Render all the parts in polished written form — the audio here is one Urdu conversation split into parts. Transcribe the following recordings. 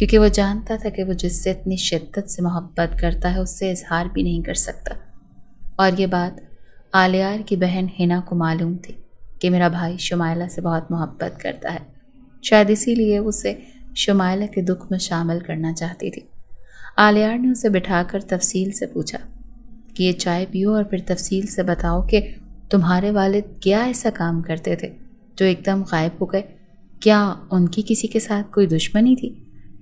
کیونکہ وہ جانتا تھا کہ وہ جس سے اتنی شدت سے محبت کرتا ہے اس سے اظہار بھی نہیں کر سکتا۔ اور یہ بات آلیار کی بہن ہنا کو معلوم تھی کہ میرا بھائی شمائلہ سے بہت محبت کرتا ہے، شاید اسی لیے اسے شمائلہ کے دکھ میں شامل کرنا چاہتی تھی۔ آلیار نے اسے بٹھا کر تفصیل سے پوچھا کہ یہ چائے پیو اور پھر تفصیل سے بتاؤ کہ تمہارے والد کیا ایسا کام کرتے تھے جو ایک دم غائب ہو گئے؟ کیا ان کی کسی کے ساتھ کوئی دشمنی تھی؟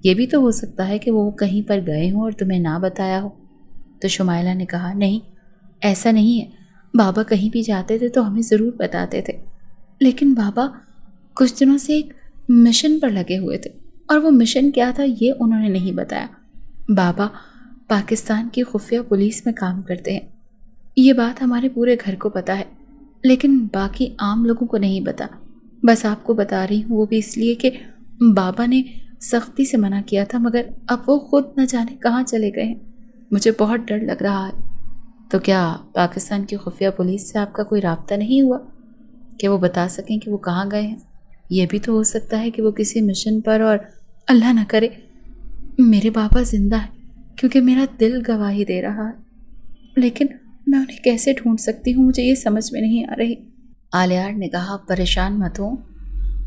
یہ بھی تو ہو سکتا ہے کہ وہ کہیں پر گئے ہوں اور تمہیں نہ بتایا ہو۔ تو شمائلہ نے کہا، نہیں، ایسا نہیں ہے، بابا کہیں بھی جاتے تھے تو ہمیں ضرور بتاتے تھے، لیکن بابا کچھ دنوں سے ایک مشن پر لگے ہوئے تھے، اور وہ مشن کیا تھا یہ انہوں نے نہیں بتایا۔ بابا پاکستان کی خفیہ پولیس میں کام کرتے ہیں، یہ بات ہمارے پورے گھر کو پتہ ہے، لیکن باقی عام لوگوں کو نہیں پتہ۔ بس آپ کو بتا رہی ہوں، وہ بھی اس لیے کہ بابا نے سختی سے منع کیا تھا، مگر اب وہ خود نہ جانے کہاں چلے گئے ہیں۔ مجھے بہت ڈر لگ رہا ہے۔ تو کیا پاکستان کی خفیہ پولیس سے آپ کا کوئی رابطہ نہیں ہوا کہ وہ بتا سکیں کہ وہ کہاں گئے ہیں؟ یہ بھی تو ہو سکتا ہے کہ وہ کسی مشن پر، اور اللہ نہ کرے میرے بابا زندہ ہے، کیونکہ میرا دل گواہی دے رہا ہے، لیکن میں انہیں کیسے ڈھونڈ سکتی ہوں، مجھے یہ سمجھ میں نہیں آ رہی۔ آلیار نے کہا، پریشان مت ہوں۔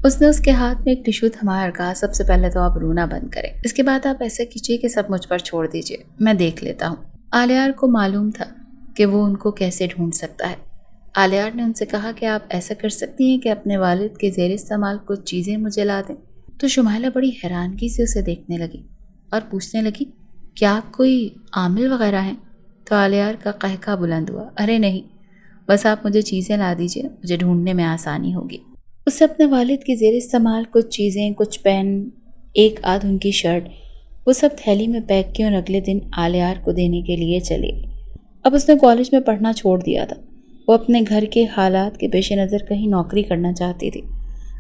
اس نے اس کے ہاتھ میں ایک ٹشو تھمایا اور کہا، سب سے پہلے تو آپ رونا بند کریں، اس کے بعد آپ ایسا کیجیے کہ سب مجھ پر چھوڑ دیجیے، میں دیکھ لیتا ہوں۔ آلیار کو معلوم تھا کہ وہ ان کو کیسے ڈھونڈ سکتا ہے۔ آلیار نے ان سے کہا کہ آپ ایسا کر سکتی ہیں کہ اپنے والد کے زیر استعمال کچھ چیزیں مجھے لا دیں۔ تو شمائلہ بڑی حیرانگی سے اسے دیکھنے لگی اور پوچھنے لگی، کیا آپ کوئی عامل وغیرہ ہیں؟ تو آلیار کا قہقہ بلند ہوا، ارے نہیں، بس آپ مجھے چیزیں لا دیجیے، مجھے ڈھونڈنے میں آسانی ہوگی۔ اسے اپنے والد کی زیر استعمال کچھ چیزیں، کچھ پین، ایک آدھ ان کی شرٹ، وہ سب تھیلی میں پیک کی اور اگلے دن آلیار کو دینے کے لیے چلی۔ اب اس نے کالج میں پڑھنا چھوڑ دیا تھا، وہ اپنے گھر کے حالات کے پیش نظر کہیں نوکری کرنا چاہتی تھی،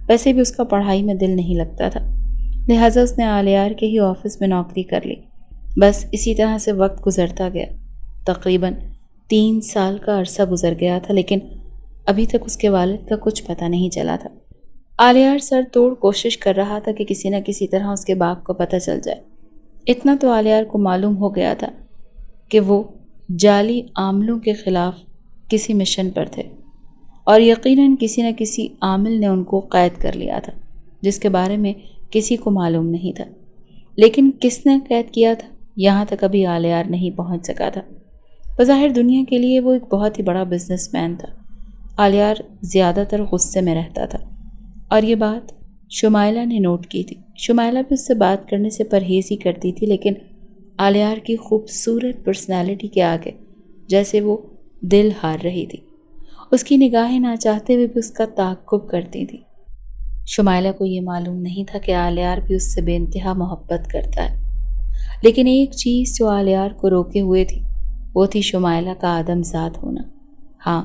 ویسے بھی اس کا پڑھائی میں دل نہیں لگتا تھا، لہٰذا اس نے آلیار کے ہی آفس میں نوکری کر لی۔ بس اسی طرح سے وقت گزرتا گیا، تقریباً 3 سال کا عرصہ گزر گیا تھا، لیکن ابھی تک اس کے والد کا کچھ پتہ نہیں چلا تھا۔ آلیار سر توڑ کوشش کر رہا تھا کہ کسی نہ کسی طرح اس کے باپ کو پتہ چل جائے۔ اتنا تو آلیار کو معلوم ہو گیا تھا کہ وہ جعلی عاملوں کے خلاف کسی مشن پر تھے، اور یقیناً کسی نہ کسی عامل نے ان کو قید کر لیا تھا جس کے بارے میں کسی کو معلوم نہیں تھا، لیکن کس نے قید کیا تھا یہاں تک ابھی آلیار نہیں پہنچ سکا تھا۔ بظاہر دنیا کے لیے وہ ایک بہت ہی بڑا بزنس مین تھا۔ آلیار زیادہ تر غصے میں رہتا تھا، اور یہ بات شمائلہ نے نوٹ کی تھی۔ شمائلہ بھی اس سے بات کرنے سے پرہیز ہی کرتی تھی، لیکن آلیار کی خوبصورت پرسنالٹی کے آگے جیسے وہ دل ہار رہی تھی۔ اس کی نگاہیں نہ چاہتے ہوئے بھی اس کا تعاقب کرتی تھی۔ شمائلہ کو یہ معلوم نہیں تھا کہ آلیار بھی اس سے بے انتہا محبت کرتا ہے، لیکن ایک چیز جو آلیار کو روکے ہوئے تھی وہ تھی شمائلہ کا آدم ذات ہونا۔ ہاں،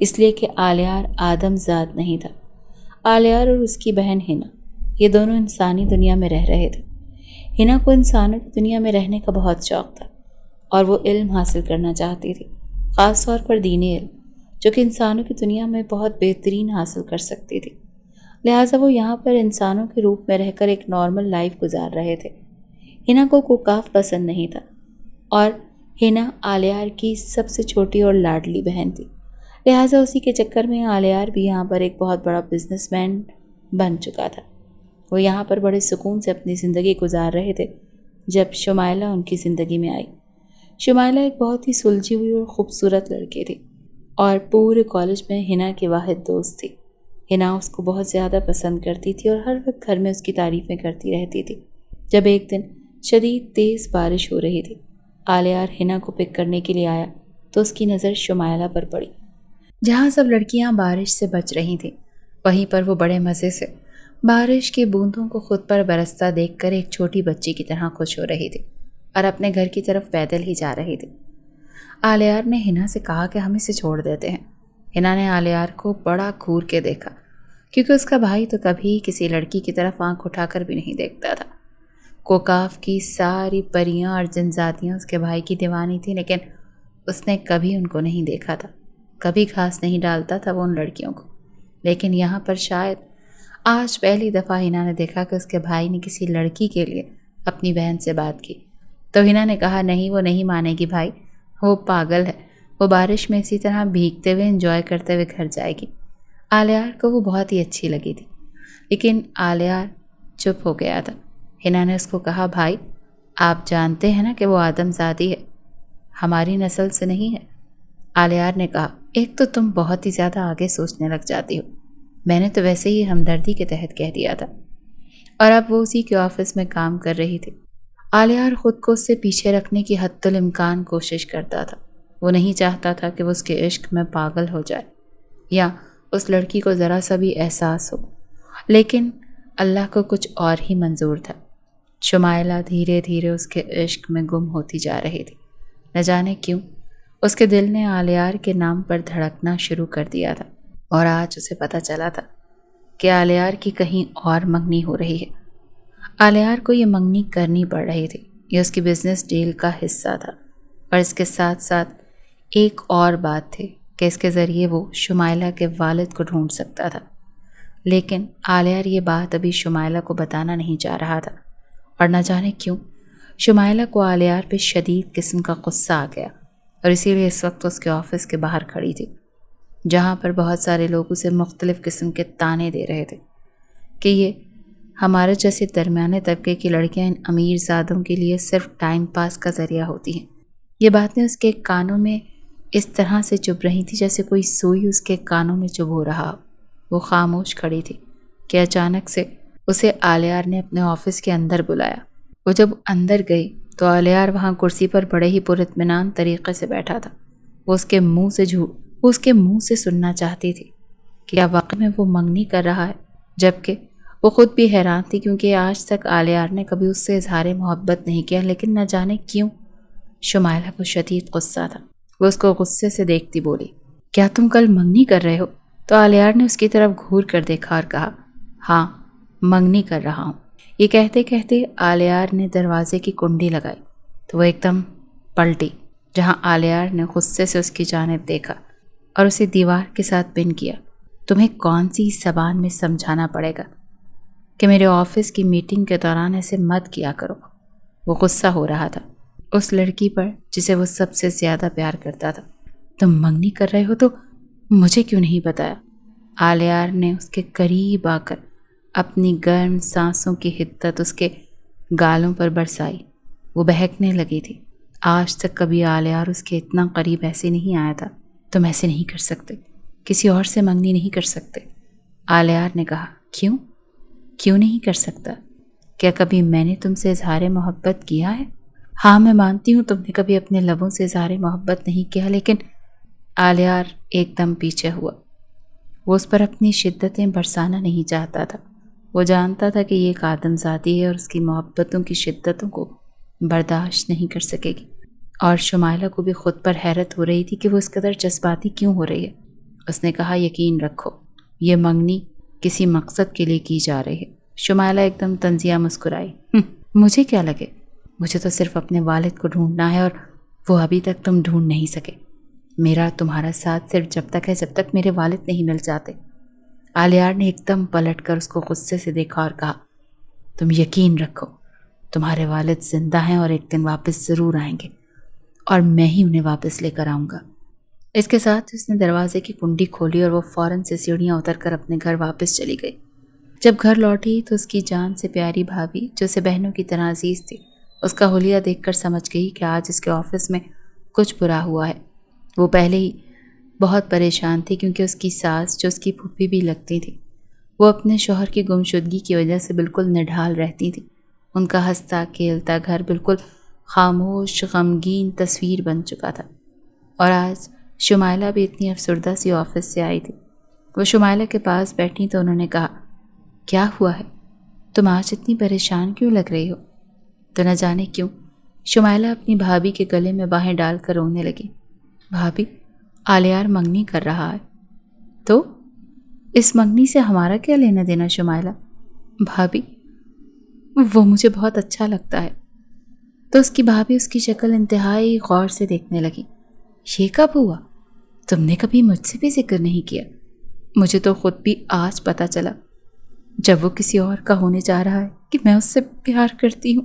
اس لیے کہ آلیار آدم ذات نہیں تھا۔ آلیار اور اس کی بہن ہنا، یہ دونوں انسانی دنیا میں رہ رہے تھے۔ ہنا کو انسانوں کی دنیا میں رہنے کا بہت شوق تھا، اور وہ علم حاصل کرنا چاہتی تھی، خاص طور پر دینی علم، جو کہ انسانوں کی دنیا میں بہت بہترین حاصل کر سکتی تھی۔ لہٰذا وہ یہاں پر انسانوں کے روپ میں رہ کر ایک نارمل لائف گزار رہے تھے۔ ہنا کو کوکاف پسند نہیں تھا، اور ہنا آلیار کی سب سے چھوٹی اور لاڈلی بہن تھی، لہٰذا اسی کے چکر میں آلیار بھی یہاں پر ایک بہت بڑا بزنس مین بن چکا تھا۔ وہ یہاں پر بڑے سکون سے اپنی زندگی گزار رہے تھے جب شمائلہ ان کی زندگی میں آئی۔ شمائلہ ایک بہت ہی سلجھی ہوئی اور خوبصورت لڑکی تھی، اور پورے کالج میں ہنا کی واحد دوست تھی۔ ہنا اس کو بہت زیادہ پسند کرتی تھی اور ہر وقت گھر میں اس کی تعریفیں کرتی رہتی تھی۔ جب ایک دن شدید تیز بارش ہو رہی تھی، آلیار ہنا کو پک کرنے کے لیے آیا تو اس کی نظر شمائلہ پر پڑی۔ جہاں سب لڑکیاں بارش سے بچ رہی تھیں، وہیں پر وہ بڑے مزے سے بارش کی بوندوں کو خود پر برستا دیکھ کر ایک چھوٹی بچی کی طرح خوش ہو رہی تھی اور اپنے گھر کی طرف پیدل ہی جا رہی تھی۔ آلیار نے ہنا سے کہا کہ ہم اسے چھوڑ دیتے ہیں۔ ہنا نے آلیار کو بڑا گھور کے دیکھا، کیونکہ اس کا بھائی تو کبھی کسی لڑکی کی طرف آنکھ اٹھا کر بھی نہیں دیکھتا تھا۔ کوکاف کی ساری پریاں اور جنزاتیاں اس کے بھائی کی دیوانی تھیں، لیکن اس نے کبھی ان کو نہیں دیکھا تھا، کبھی گھاس نہیں ڈالتا تھا وہ ان لڑکیوں کو۔ لیکن یہاں پر شاید آج پہلی دفعہ ہنا نے دیکھا کہ اس کے بھائی نے کسی لڑکی کے لیے اپنی بہن سے بات کی۔ تو ہنا نے کہا نہیں، وہ نہیں مانے گی بھائی، وہ پاگل ہے، وہ بارش میں اسی طرح بھیگتے ہوئے انجوائے کرتے ہوئے گھر جائے گی۔ آلیار کو وہ بہت ہی اچھی لگی تھی، لیکن آلیار چپ ہو گیا تھا۔ ہنا نے اس کو کہا بھائی آپ جانتے ہیں نا کہ وہ آدم زادی ہے، ہماری نسل سے نہیں ہے۔ آلیار نے کہا ایک تو تم بہت ہی زیادہ آگے سوچنے لگ جاتی ہو، میں نے تو ویسے ہی ہمدردی کے تحت کہہ دیا تھا، اور اب وہ اسی کے آفس میں کام کر رہی تھی۔ آلیار خود کو اس سے پیچھے رکھنے کی حتی الامکان کوشش کرتا تھا۔ وہ نہیں چاہتا تھا کہ وہ اس کے عشق میں پاگل ہو جائے یا اس لڑکی کو ذرا سا بھی احساس ہو، لیکن اللہ کو کچھ اور ہی منظور تھا۔ شمائلہ دھیرے دھیرے اس کے عشق میں گم ہوتی جا رہی تھی۔ نہ جانے کیوں اس کے دل نے آلیار کے نام پر دھڑکنا شروع کر دیا تھا، اور آج اسے پتہ چلا تھا کہ آلیار کی کہیں اور منگنی ہو رہی ہے۔ آلیار کو یہ منگنی کرنی پڑ رہی تھی، یہ اس کی بزنس ڈیل کا حصہ تھا، اور اس کے ساتھ ساتھ ایک اور بات تھی کہ اس کے ذریعے وہ شمائلہ کے والد کو ڈھونڈ سکتا تھا۔ لیکن آلیار یہ بات ابھی شمائلہ کو بتانا نہیں چاہ رہا تھا، اور نہ جانے کیوں شمائلہ کو آلیار پہ شدید قسم کا غصہ آ گیا، اور اسی لیے اس وقت اس کے آفس کے باہر کھڑی تھی، جہاں پر بہت سارے لوگ اسے مختلف قسم کے تانے دے رہے تھے کہ یہ ہمارے جیسے درمیانے طبقے کی لڑکیاں ان امیر زادوں کے لیے صرف ٹائم پاس کا ذریعہ ہوتی ہیں۔ یہ باتیں اس کے کانوں میں اس طرح سے چبھ رہی تھی جیسے کوئی سوئی اس کے کانوں میں چبھ ہو رہا ہو۔ وہ خاموش کھڑی تھی کہ اچانک سے اسے آلیار نے اپنے آفس کے اندر بلایا۔ وہ جب اندر گئی تو آلیار وہاں کرسی پر بڑے ہی پراطمینان طریقے سے بیٹھا تھا۔ وہ اس کے منہ سے سننا چاہتی تھی کہ کیا واقعی میں وہ منگنی کر رہا ہے، جبکہ وہ خود بھی حیران تھی کیونکہ آج تک آلیار نے کبھی اس سے اظہار محبت نہیں کیا، لیکن نہ جانے کیوں شمائلہ کو شدید غصہ تھا۔ وہ اس کو غصے سے دیکھتی بولی کیا تم کل منگنی کر رہے ہو؟ تو آلیار نے اس کی طرف گھور کر دیکھا اور کہا ہاں منگنی کر رہا ہوں۔ یہ کہتے کہتے آلیار نے دروازے کی کنڈی لگائی تو وہ ایک دم پلٹی، جہاں آلیار نے غصے سے اس کی جانب دیکھا اور اسے دیوار کے ساتھ پن کیا۔ تمہیں کون سی زبان میں سمجھانا پڑے گا کہ میرے آفس کی میٹنگ کے دوران ایسے مت کیا کرو۔ وہ غصہ ہو رہا تھا اس لڑکی پر جسے وہ سب سے زیادہ پیار کرتا تھا۔ تم منگنی کر رہے ہو تو مجھے کیوں نہیں بتایا؟ آلیار نے اس کے قریب آ کر اپنی گرم سانسوں کی حدت اس کے گالوں پر برسائی۔ وہ بہکنے لگی تھی۔ آج تک کبھی آلیار اس کے اتنا قریب ایسے نہیں آیا تھا۔ تم ایسے نہیں کر سکتے، کسی اور سے منگنی نہیں کر سکتے۔ آلیار نے کہا کیوں نہیں کر سکتا؟ کیا کبھی میں نے تم سے اظہار محبت کیا ہے؟ ہاں میں مانتی ہوں تم نے کبھی اپنے لبوں سے اظہار محبت نہیں کیا، لیکن آلیار ایک دم پیچھے ہوا۔ وہ اس پر اپنی شدتیں برسانا نہیں چاہتا تھا۔ وہ جانتا تھا کہ یہ ایک آدم ذاتی ہے اور اس کی محبتوں کی شدتوں کو برداشت نہیں کر سکے گی، اور شمائلہ کو بھی خود پر حیرت ہو رہی تھی کہ وہ اس قدر جذباتی کیوں ہو رہی ہے۔ اس نے کہا یقین رکھو یہ منگنی کسی مقصد کے لیے کی جا رہی ہے۔ شمائلہ ایک دم طنزیہ مسکرائی۔ مجھے کیا لگے، مجھے تو صرف اپنے والد کو ڈھونڈنا ہے، اور وہ ابھی تک تم ڈھونڈ نہیں سکے۔ میرا تمہارا ساتھ صرف جب تک ہے جب تک میرے والد نہیں مل جاتے۔ آلیار نے ایک دم پلٹ کر اس کو غصے سے دیکھا اور کہا تم یقین رکھو تمہارے والد زندہ ہیں اور ایک دن واپس ضرور آئیں گے، اور میں ہی انہیں واپس لے کر آؤں گا۔ اس کے ساتھ اس نے دروازے کی کنڈی کھولی اور وہ فوراً سے سیڑھیاں اتر کر اپنے گھر واپس چلی گئی۔ جب گھر لوٹی تو اس کی جان سے پیاری بھابھی جو اسے بہنوں کی طرح عزیز تھی، اس کا حلیہ دیکھ کر سمجھ گئی کہ آج اس کے آفس میں کچھ برا ہوا ہے۔ وہ پہلے ہی بہت پریشان تھی کیونکہ اس کی ساس جو اس کی پھوپھی بھی لگتی تھی، وہ اپنے شوہر کی گمشدگی کی وجہ سے بالکل نڈھال رہتی تھی۔ ان کا ہنستا کھیلتا گھر بالکل خاموش غمگین تصویر بن چکا تھا، اور آج شمائلہ بھی اتنی افسردہ سی آفس سے آئی تھی۔ وہ شمائلہ کے پاس بیٹھی تو انہوں نے کہا کیا ہوا ہے، تم آج اتنی پریشان کیوں لگ رہی ہو؟ تو نہ جانے کیوں شمائلہ اپنی بھابھی کے گلے میں باہیں ڈال کر رونے لگی۔ بھابھی آلیار منگنی کر رہا ہے، تو اس منگنی سے ہمارا کیا لینا دینا شمائلہ؟ بھابھی وہ مجھے بہت اچھا لگتا ہے۔ تو اس کی بھابھی اس کی شکل انتہائی غور سے دیکھنے لگی۔ یہ کب ہوا؟ تم نے کبھی مجھ سے بھی ذکر نہیں کیا۔ مجھے تو خود بھی آج پتہ چلا جب وہ کسی اور کا ہونے جا رہا ہے کہ میں اس سے پیار کرتی ہوں۔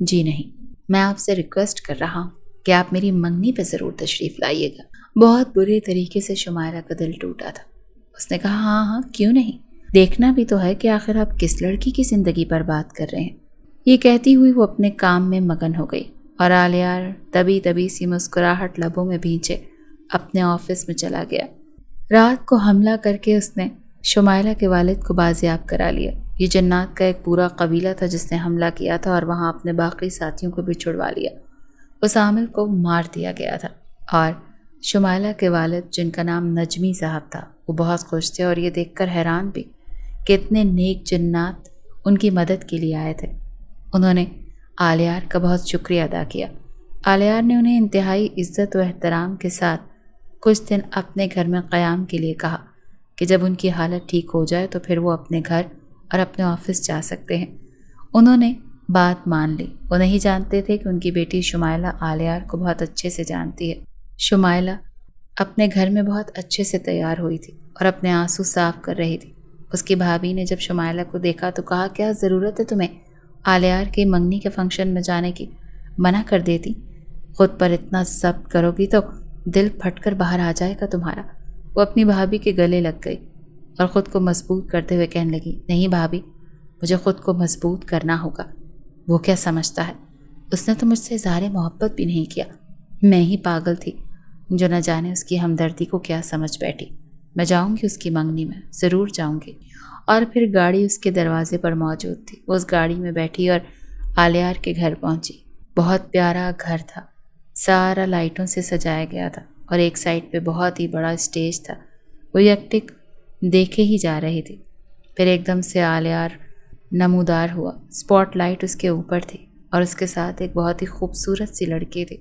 جی نہیں، میں آپ سے ریکویسٹ کر رہا ہوں کہ آپ میری منگنی پہ ضرور تشریف لائیے گا۔ بہت برے طریقے سے شمائلہ کا دل ٹوٹا تھا۔ اس نے کہا ہاں ہاں کیوں نہیں، دیکھنا بھی تو ہے کہ آخر آپ کس لڑکی کی زندگی پر بات کر رہے ہیں۔ یہ کہتی ہوئی وہ اپنے کام میں مگن ہو گئی اور آلیار دبی سی مسکراہٹ لبوں میں بھینچے اپنے آفس میں چلا گیا۔ رات کو حملہ کر کے اس نے شمائلہ کے والد کو بازیاب کرا لیا۔ یہ جنات کا ایک پورا قبیلہ تھا جس نے حملہ کیا تھا اور وہاں اپنے باقی ساتھیوں کو بھی چھڑوا لیا۔ اس عامل کو مار دیا گیا تھا اور شمائلہ کے والد جن کا نام نجمی صاحب تھا وہ بہت خوش تھے اور یہ دیکھ کر حیران بھی کہ اتنے نیک جنات ان کی مدد کے لیے آئے تھے۔ انہوں نے آلیار کا بہت شکریہ ادا کیا۔ آلیار نے انہیں انتہائی عزت و احترام کے ساتھ کچھ دن اپنے گھر میں قیام کے لیے کہا کہ جب ان کی حالت ٹھیک ہو جائے تو پھر وہ اپنے گھر اور اپنے آفس جا سکتے ہیں۔ انہوں نے بات مان لی۔ وہ نہیں جانتے تھے کہ ان کی بیٹی شمائلہ آلیار کو بہت اچھے سے جانتی ہے۔ شمائلہ اپنے گھر میں بہت اچھے سے تیار ہوئی تھی اور اپنے آنسو صاف کر رہی تھی۔ اس کی بھابھی نے جب شمائلہ کو دیکھا تو کہا کیا ضرورت ہے تمہیں آلیار کے منگنی کے فنکشن میں جانے کی، منع کر دیتی، خود پر اتنا ضبط کرو گی تو دل پھٹ کر باہر آ جائے گا تمہارا۔ وہ اپنی بھابھی کے گلے لگ گئی اور خود کو مضبوط کرتے ہوئے کہنے لگی نہیں بھابھی، مجھے خود کو مضبوط کرنا ہوگا۔ وہ کیا سمجھتا ہے، اس نے تو مجھ سے اظہار محبت بھی نہیں کیا، میں ہی پاگل تھی جو نہ جانے اس کی ہمدردی کو کیا سمجھ بیٹھی۔ میں جاؤں گی اس کی منگنی میں، ضرور جاؤں گی۔ اور پھر گاڑی اس کے دروازے پر موجود تھی۔ وہ اس گاڑی میں بیٹھی اور آلیار کے گھر پہنچی۔ بہت پیارا گھر تھا، سارا لائٹوں سے سجایا گیا تھا اور ایک سائڈ پہ بہت ہی بڑا اسٹیج تھا۔ وہ یکٹک دیکھے ہی جا رہی تھی۔ پھر ایک دم سے آلیار نمودار ہوا۔ اسپاٹ لائٹ اس کے اوپر تھی اور اس کے ساتھ ایک بہت ہی خوبصورت سی لڑکی تھی۔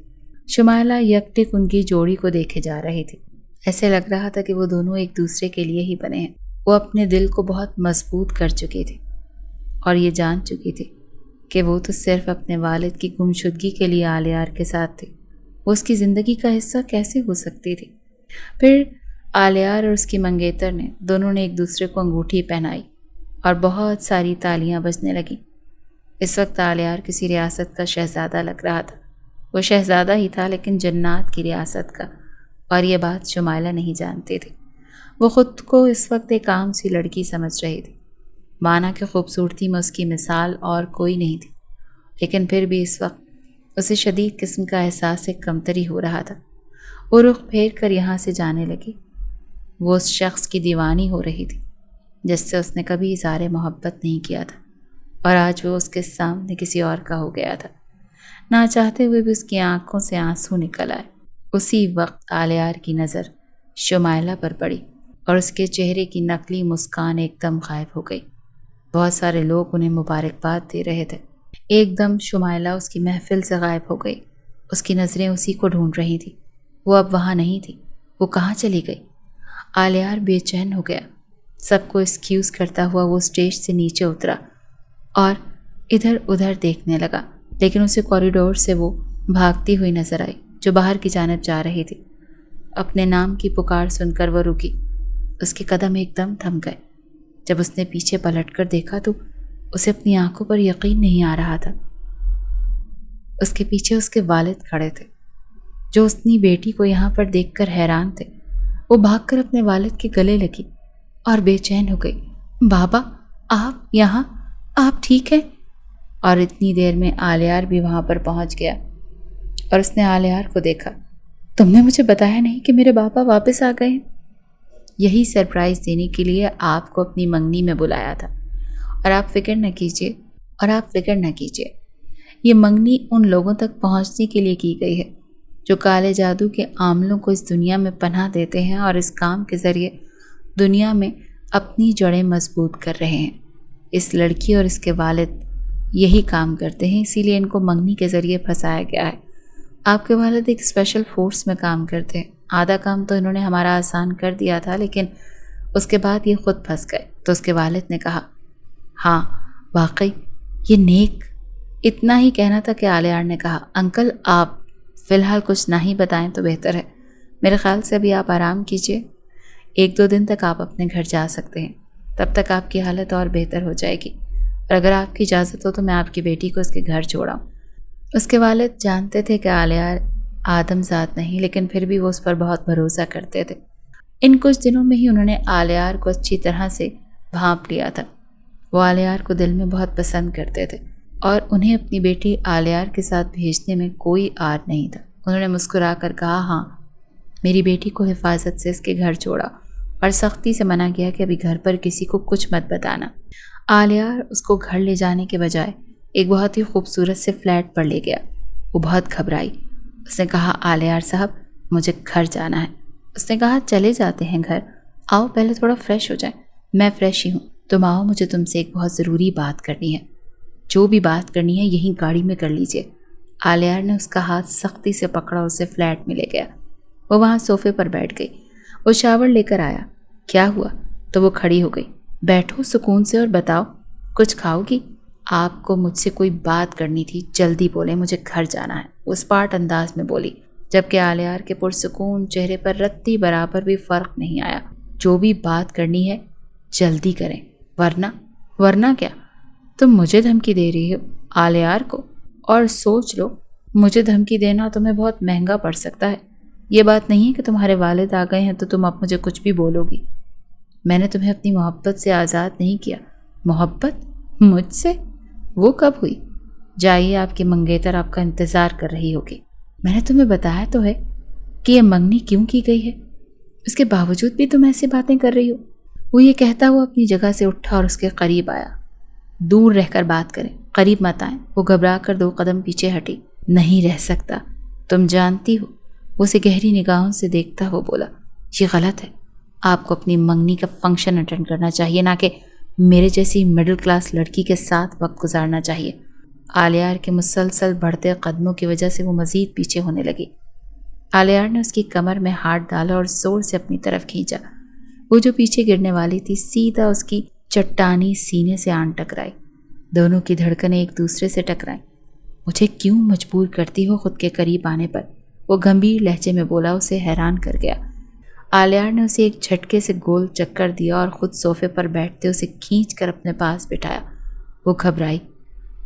شمائلہ یکٹک ان کی جوڑی کو دیکھے جا رہی تھی۔ ایسے لگ رہا تھا کہ وہ دونوں ایک دوسرے کے لیے ہی بنے ہیں۔ وہ اپنے دل کو بہت مضبوط کر چکی تھی اور یہ جان چکی تھی کہ وہ تو صرف اپنے والد کی گمشدگی کے لیے آلیار کے ساتھ تھی۔ وہ اس کی زندگی کا حصہ کیسے ہو سکتی تھی؟ پھر آلیار اور اس کی منگیتر نے دونوں نے ایک دوسرے کو انگوٹھی پہنائی اور بہت ساری تالیاں بجنے لگیں۔ اس وقت آلیار کسی ریاست کا شہزادہ لگ رہا تھا۔ وہ شہزادہ ہی تھا لیکن جنات کی ریاست کا، اور یہ بات شمائلہ نہیں جانتی تھی۔ وہ خود کو اس وقت ایک عام سی لڑکی سمجھ رہی تھی، مانا کہ خوبصورتی میں اس کی مثال اور کوئی نہیں تھی، لیکن پھر بھی اس وقت اسے شدید قسم کا احساس کمتری ہو رہا تھا۔ وہ رخ پھیر کر یہاں سے جانے لگی۔ وہ اس شخص کی دیوانی ہو رہی تھی جس سے اس نے کبھی اظہار محبت نہیں کیا تھا، اور آج وہ اس کے سامنے کسی اور کا ہو گیا تھا۔ نہ چاہتے ہوئے بھی اس کی آنکھوں سے آنسو نکل آئے۔ اسی وقت آلیار کی نظر شمائلہ پر پڑی اور اس کے چہرے کی نقلی مسکان ایک دم غائب ہو گئی۔ بہت سارے لوگ انہیں مبارکباد دے رہے تھے۔ ایک دم شمائلہ اس کی محفل سے غائب ہو گئی۔ اس کی نظریں اسی کو ڈھونڈ رہی تھی۔ وہ اب وہاں نہیں تھی۔ وہ کہاں چلی گئی؟ آلیار بے چین ہو گیا۔ سب کو ایکسکیوز کرتا ہوا وہ اسٹیج سے نیچے اترا اور ادھر ادھر دیکھنے لگا، لیکن اسے کوریڈور سے وہ بھاگتی ہوئی نظر آئی جو باہر کی جانب جا رہی تھی۔ اپنے نام کی پکار سن کر وہ رکی۔ اس کے قدم ایک دم تھم گئے۔ جب اس نے پیچھے پلٹ کر دیکھا تو اسے اپنی آنکھوں پر یقین نہیں آ رہا تھا۔ اس کے پیچھے اس کے والد کھڑے تھے جو اپنی بیٹی کو یہاں پر دیکھ کر حیران تھے۔ وہ بھاگ کر اپنے والد کے گلے لگی اور بے چین ہو گئی۔ بابا، آپ یہاں، آپ ٹھیک ہیں؟ اور اتنی دیر میں آلیار بھی وہاں پر پہنچ گیا اور اس نے آلیار کو دیکھا۔ تم نے مجھے بتایا نہیں کہ میرے بابا واپس آ گئے ہیں؟ یہی سرپرائز دینے کے لیے آپ کو اپنی منگنی میں بلایا تھا، اور آپ فکر نہ کیجیے، یہ منگنی ان لوگوں تک پہنچنے کے لیے کی گئی ہے جو کالے جادو کے عاملوں کو اس دنیا میں پناہ دیتے ہیں اور اس کام کے ذریعے دنیا میں اپنی جڑیں مضبوط کر رہے ہیں۔ اس لڑکی اور اس کے والد یہی کام کرتے ہیں، اسی لیے ان کو منگنی کے ذریعے پھنسایا گیا ہے۔ آپ کے والد ایک اسپیشل فورس میں کام کرتے ہیں۔ آدھا کام تو انہوں نے ہمارا آسان کر دیا تھا، لیکن اس کے بعد یہ خود پھنس گئے۔ تو اس کے والد نے کہا، ہاں واقعی یہ نیک۔ اتنا ہی کہنا تھا کہ آلیار نے کہا، انکل آپ فی الحال کچھ نہ ہی بتائیں تو بہتر ہے۔ میرے خیال سے ابھی آپ آرام کیجیے، 1-2 دن تک آپ اپنے گھر جا سکتے ہیں، تب تک آپ کی حالت اور بہتر ہو جائے گی، اور اگر آپ کی اجازت ہو تو میں آپ کی بیٹی کو اس کے گھر چھوڑاؤں۔ اس کے والد جانتے تھے کہ آلیار آدم ذات نہیں، لیکن پھر بھی وہ اس پر بہت بھروسہ کرتے تھے۔ ان کچھ دنوں میں ہی انہوں نے آلیار کو اچھی طرح سے بھانپ لیا تھا۔ وہ آلیار کو دل میں بہت پسند کرتے تھے اور انہیں اپنی بیٹی آلیار کے ساتھ بھیجنے میں کوئی آر نہیں تھا۔ انہوں نے مسکرا کر کہا، ہاں، میری بیٹی کو حفاظت سے اس کے گھر چھوڑا اور سختی سے منع کیا کہ ابھی گھر پر کسی کو کچھ مت بتانا۔ آلیار اس کو گھر لے جانے کے بجائے ایک بہت ہی خوبصورت سے فلیٹ پر لے گیا۔ وہ بہت گھبرائی۔ اس نے کہا، آلیار صاحب، مجھے گھر جانا ہے۔ اس نے کہا، چلے جاتے ہیں گھر، آؤ پہلے تھوڑا فریش ہو جائیں۔ میں فریش ہی ہوں، تم آؤ، مجھے تم سے ایک بہت ضروری بات کرنی ہے۔ جو بھی بات کرنی ہے یہیں گاڑی میں کر لیجئے۔ آلیار نے اس کا ہاتھ سختی سے پکڑا اور اسے فلیٹ میں لے گیا۔ وہ وہاں صوفے پر بیٹھ گئی۔ وہ شاور لے کر آیا۔ کیا ہوا؟ تو وہ کھڑی ہو گئی۔ بیٹھو سکون سے اور بتاؤ، کچھ کھاؤ گی؟ آپ کو مجھ سے کوئی بات کرنی تھی، جلدی بولیں، مجھے گھر جانا ہے، وہ اسپاٹ انداز میں بولی، جبکہ آلیار کے پرسکون چہرے پر رتی برابر بھی فرق نہیں آیا۔ جو بھی بات کرنی ہے جلدی کریں، ورنہ کیا؟ تم مجھے دھمکی دے رہی ہو آلیار کو، اور سوچ لو مجھے دھمکی دینا تمہیں بہت مہنگا پڑ سکتا ہے۔ یہ بات نہیں ہے کہ تمہارے والد آ گئے ہیں تو تم اب مجھے کچھ بھی بولو گی۔ میں نے تمہیں اپنی محبت سے آزاد نہیں کیا۔ محبت؟ مجھ سے؟ وہ کب ہوئی؟ جائیے، آپ کی منگیتر آپ کا انتظار کر رہی ہوگی۔ میں نے تمہیں بتایا تو ہے کہ یہ منگنی کیوں کی گئی ہے، اس کے باوجود بھی تم ایسی باتیں کر رہی ہو۔ وہ یہ کہتا ہوا اپنی جگہ سے اٹھا اور اس کے قریب آیا۔ دور رہ کر بات کریں، قریب مت آئیں۔ وہ گھبرا کر 2 قدم پیچھے ہٹی۔ نہیں رہ سکتا، تم جانتی ہو۔ وہ اسے گہری نگاہوں سے دیکھتا ہوا بولا، یہ غلط ہے، آپ کو اپنی منگنی کا فنکشن اٹینڈ کرنا چاہیے، نہ کہ میرے جیسی مڈل کلاس لڑکی کے ساتھ وقت گزارنا چاہیے۔ آلیار کے مسلسل بڑھتے قدموں کی وجہ سے وہ مزید پیچھے ہونے لگی۔ آلیار نے اس کی کمر میں ہاتھ ڈالا اور زور سے اپنی طرف کھینچا۔ وہ جو پیچھے گرنے والی تھی سیدھا اس کی چٹانی سینے سے آن ٹکرائی۔ دونوں کی دھڑکنیں ایک دوسرے سے ٹکرائیں۔ مجھے کیوں مجبور کرتی ہو خود کے قریب آنے پر؟ وہ گمبھیر لہجے میں بولا، اسے حیران کر گیا۔ آلیار نے اسے ایک جھٹکے سے گول چکر دیا اور خود صوفے پر بیٹھتے اسے کھینچ کر اپنے پاس بٹھایا۔ وہ گھبرائی۔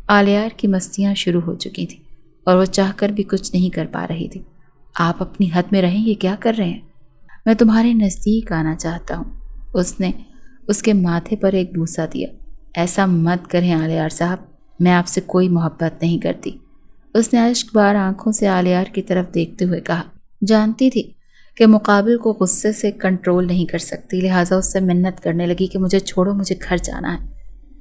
آلیار کی مستیاں شروع ہو چکی تھیں اور وہ چاہ کر بھی کچھ نہیں کر پا رہی تھی۔ آپ اپنی حد میں رہیں، یہ کیا کر رہے ہیں؟ میں تمہارے نزدیک آنا چاہتا ہوں۔ اس نے اس کے ماتھے پر ایک بوسہ دیا۔ ایسا مت کریں آلیار صاحب، میں آپ سے کوئی محبت نہیں کرتی۔ اس نے اشک بار آنکھوں سے آلیار کی طرف دیکھتے ہوئے کہا۔ جانتی تھی کہ مقابل کو غصے سے کنٹرول نہیں کر سکتی، لہٰذا اس سے منت کرنے لگی کہ مجھے چھوڑو، مجھے گھر جانا ہے۔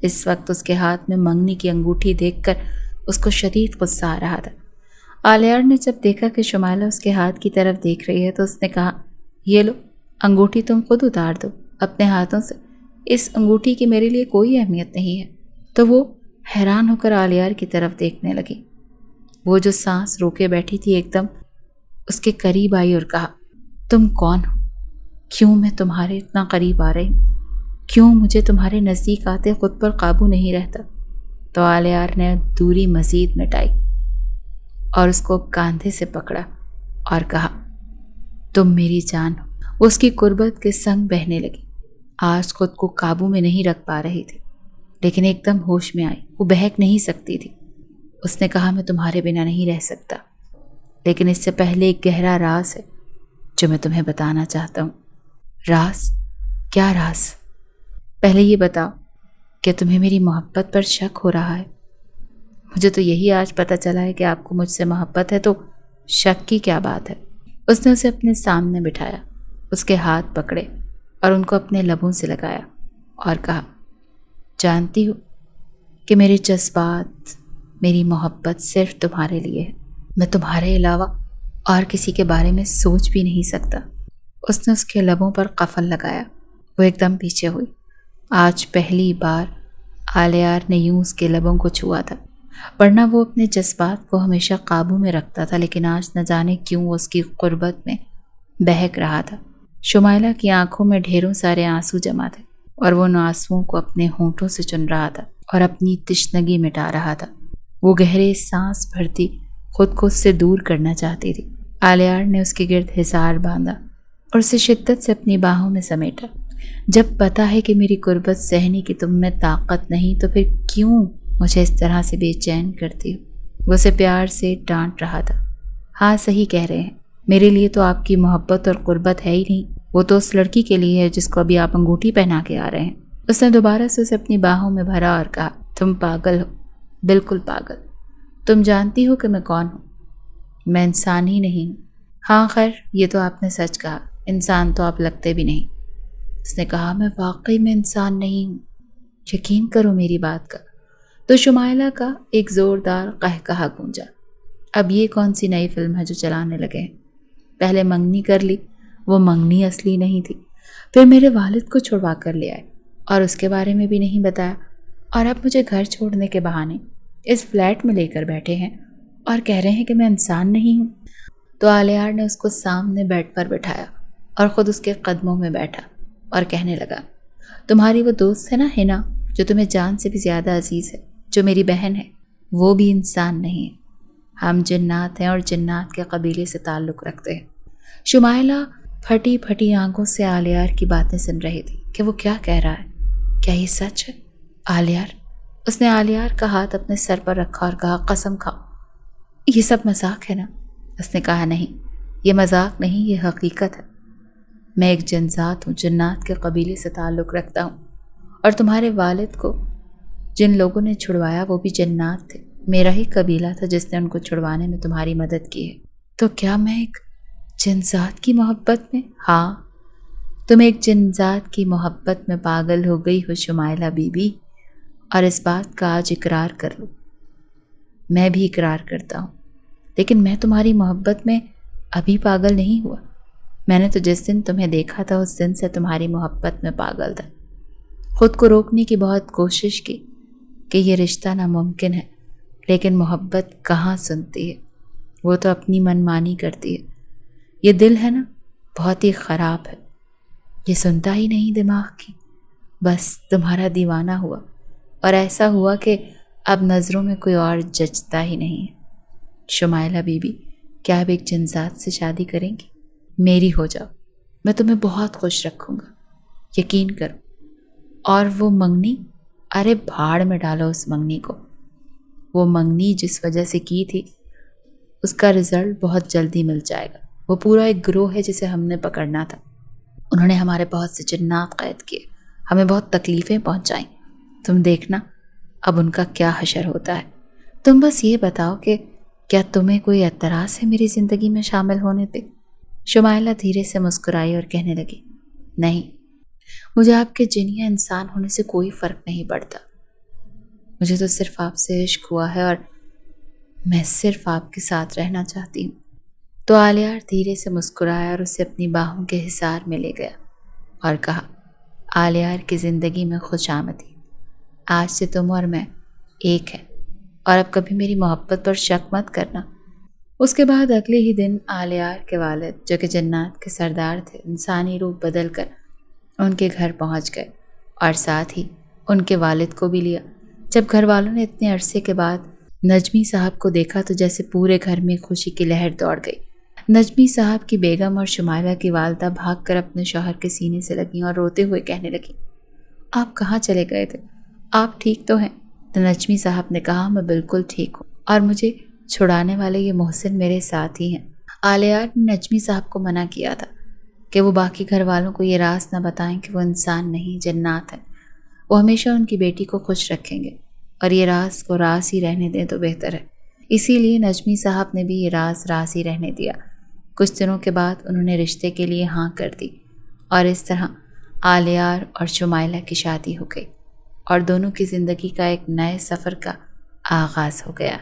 اس وقت اس کے ہاتھ میں منگنی کی انگوٹھی دیکھ کر اس کو شدید غصہ آ رہا تھا۔ آلیار نے جب دیکھا کہ شمائلہ اس کے ہاتھ کی طرف دیکھ رہی ہے تو اس نے کہا، یہ لو، انگوٹھی تم خود اتار دو اپنے ہاتھوں سے، اس انگوٹھی کی میرے لیے کوئی اہمیت نہیں ہے۔ تو وہ حیران ہو کر آلیار کی طرف دیکھنے لگی۔ وہ جو سانس روکے بیٹھی تھی ایک دم اس کے قریب آئی اور کہا، تم کون ہو؟ کیوں میں تمہارے اتنا قریب آ رہی ہوں؟ کیوں مجھے تمہارے نزدیک آتے خود پر قابو نہیں رہتا؟ تو آلیار نے دوری مزید مٹائی اور اس کو کاندھے سے پکڑا اور کہا، تم میری جان ہو۔ وہ اس کی قربت کے سنگ بہنے لگی۔ آج خود کو قابو میں نہیں رکھ پا رہی تھی، لیکن ایک دم ہوش میں آئی۔ وہ بہک نہیں سکتی تھی۔ اس نے کہا، میں تمہارے بنا نہیں رہ سکتا، لیکن اس سے پہلے ایک گہرا راز ہے جو میں تمہیں بتانا چاہتا ہوں۔ راز؟ کیا راز؟ پہلے یہ بتاؤ کہ تمہیں میری محبت پر شک ہو رہا ہے۔ مجھے تو یہی آج پتہ چلا ہے کہ آپ کو مجھ سے محبت ہے، تو شک کی کیا بات ہے؟ اس نے اسے اپنے سامنے بٹھایا، اس کے ہاتھ پکڑے اور ان کو اپنے لبوں سے لگایا اور کہا، جانتی ہو کہ میرے جذبات، میری محبت صرف تمہارے لیے ہے۔ میں تمہارے علاوہ اور کسی کے بارے میں سوچ بھی نہیں سکتا۔ اس نے اس کے لبوں پر قفل لگایا۔ وہ ایک دم پیچھے ہوئی۔ آج پہلی بار آلیار نے یوں اس کے لبوں کو چھوا تھا، ورنہ وہ اپنے جذبات کو ہمیشہ قابو میں رکھتا تھا، لیکن آج نہ جانے کیوں وہ اس کی قربت میں بہک رہا تھا۔ شمائلہ کی آنکھوں میں ڈھیروں سارے آنسو جمع تھے اور وہ ان آنسوؤں کو اپنے ہونٹوں سے چن رہا تھا اور اپنی تشنگی مٹا رہا تھا۔ وہ گہرے سانس بھرتی خود کو اس سے دور کرنا چاہتی تھی۔ آلیار نے اس کے گرد حصار باندھا اور اسے شدت سے اپنی باہوں میں سمیٹا۔ جب پتا ہے کہ میری قربت سہنے کی تم میں طاقت نہیں تو پھر کیوں مجھے اس طرح سے بے چین کرتی ہو؟ وہ اسے پیار سے ڈانٹ رہا تھا۔ ہاں صحیح کہہ رہے ہیں، میرے لیے تو آپ کی محبت اور قربت ہے ہی نہیں، وہ تو اس لڑکی کے لیے ہے جس کو ابھی آپ انگوٹھی پہنا کے آ رہے ہیں۔ اس نے دوبارہ سے اسے اپنی باہوں میں بھرا اور کہا، تم پاگل ہو، بالکل پاگل۔ تم جانتی ہو کہ میں کون ہوں؟ میں انسان ہی نہیں ہوں۔ ہاں خیر، یہ تو آپ نے سچ کہا، انسان تو آپ لگتے بھی نہیں۔ اس نے کہا، میں واقعی میں انسان نہیں ہوں، یقین کرو میری بات کا۔ تو شمائلہ کا ایک زوردار قہقہا گونجا۔ اب یہ کون سی نئی فلم ہے جو چلانے لگے ہیں؟ پہلے منگنی کر لی، وہ منگنی اصلی نہیں تھی، پھر میرے والد کو چھڑوا کر لے آئے اور اس کے بارے میں بھی نہیں بتایا، اور اب مجھے گھر چھوڑنے کے بہانے اس فلیٹ میں لے کر بیٹھے ہیں اور کہہ رہے ہیں کہ میں انسان نہیں ہوں۔ تو آلیار نے اس کو سامنے بیڈ پر بٹھایا اور خود اس کے قدموں میں بیٹھا اور کہنے لگا، تمہاری وہ دوست ہے نا ہنا، جو تمہیں جان سے بھی زیادہ عزیز ہے، جو میری بہن ہے، وہ بھی انسان نہیں ہے۔ ہم جنات ہیں اور جنات کے قبیلے سے تعلق رکھتے ہیں۔ شمائلہ پھٹی پھٹی آنکھوں سے آلیار کی باتیں سن رہی تھی کہ وہ کیا کہہ رہا ہے، کیا یہ سچ ہے؟ آلیار، اس نے آلیار کا ہاتھ اپنے سر پر رکھا اور کہا، قسم کھاؤ یہ سب مذاق ہے نا؟ اس نے کہا، نہیں یہ مذاق نہیں، یہ حقیقت ہے۔ میں ایک جن ذات ہوں، جنات کے قبیلے سے تعلق رکھتا ہوں، اور تمہارے والد کو جن لوگوں نے چھڑوایا وہ بھی جنات تھے، میرا ہی قبیلہ تھا جس نے ان کو چھڑوانے میں تمہاری مدد کی ہے۔ تو کیا میں ایک جن ذات کی محبت میں؟ ہاں، تم ایک جن ذات کی محبت میں پاگل ہو گئی ہو شمائلہ بی بی، اور اس بات کا آج اقرار کر لو۔ میں بھی اقرار کرتا ہوں، لیکن میں تمہاری محبت میں ابھی پاگل نہیں ہوا۔ میں نے تو جس دن تمہیں دیکھا تھا اس دن سے تمہاری محبت میں پاگل تھا۔ خود کو روکنے کی بہت کوشش کی کہ یہ رشتہ ناممکن ہے، لیکن محبت کہاں سنتی ہے، وہ تو اپنی من مانی کرتی ہے۔ یہ دل ہے نا، بہت ہی خراب ہے، یہ سنتا ہی نہیں دماغ کی۔ بس تمہارا دیوانہ ہوا، اور ایسا ہوا کہ اب نظروں میں کوئی اور جچتا ہی نہیں ہے۔ شمائلہ بی بی، کیا اب ایک جن ذات سے شادی کریں گی؟ میری ہو جاؤ، میں تمہیں بہت خوش رکھوں گا، یقین کرو۔ اور وہ منگنی، ارے بھاڑ میں ڈالو اس منگنی کو۔ وہ منگنی جس وجہ سے کی تھی، اس کا رزلٹ بہت جلدی مل جائے گا۔ وہ پورا ایک گروہ ہے جسے ہم نے پکڑنا تھا۔ انہوں نے ہمارے بہت سے جنات قید کیے، ہمیں بہت تکلیفیں پہنچائیں۔ تم دیکھنا اب ان کا کیا حشر ہوتا ہے۔ تم بس یہ بتاؤ کہ کیا تمہیں کوئی اعتراض ہے میری زندگی میں شامل ہونے پہ؟ شمائلہ دھیرے سے مسکرائی اور کہنے لگی، نہیں، مجھے آپ کے جن یا انسان ہونے سے کوئی فرق نہیں پڑتا۔ مجھے تو صرف آپ سے عشق ہوا ہے، اور میں صرف آپ کے ساتھ رہنا چاہتی ہوں۔ تو آلیار دھیرے سے مسکرایا اور اسے اپنی باہوں کے حصار میں لے گیا اور کہا، آلیار کی زندگی میں خوش آمدید۔ آج سے تم اور میں ایک ہیں، اور اب کبھی میری محبت پر شک مت کرنا۔ اس کے بعد اگلے ہی دن آلیار کے والد، جو کہ جنات کے سردار تھے، انسانی روپ بدل کر ان کے گھر پہنچ گئے، اور ساتھ ہی ان کے والد کو بھی لیا۔ جب گھر والوں نے اتنے عرصے کے بعد نجمی صاحب کو دیکھا تو جیسے پورے گھر میں خوشی کی لہر دوڑ گئی۔ نجمی صاحب کی بیگم اور شمائلہ کی والدہ بھاگ کر اپنے شوہر کے سینے سے لگیں اور روتے ہوئے کہنے لگیں، آپ کہاں چلے گئے تھے؟ آپ ٹھیک تو ہیں؟ تو نجمی صاحب نے کہا، میں بالکل ٹھیک ہوں، اور مجھے چھڑانے والے یہ محسن میرے ساتھ ہی ہیں۔ آلیار نے نجمی صاحب کو منع کیا تھا کہ وہ باقی گھر والوں کو یہ راز نہ بتائیں کہ وہ انسان نہیں، جنات ہیں۔ وہ ہمیشہ ان کی بیٹی کو خوش رکھیں گے، اور یہ راز کو راز ہی رہنے دیں تو بہتر ہے۔ اسی لیے نجمی صاحب نے بھی یہ راز راز ہی رہنے دیا۔ کچھ دنوں کے بعد انہوں نے رشتے کے لیے ہاں کر دی، اور اس طرح آلیار اور شمائلہ کی شادی ہو گئی، اور دونوں کی زندگی کا ایک نئے سفر کا آغاز ہو گیا۔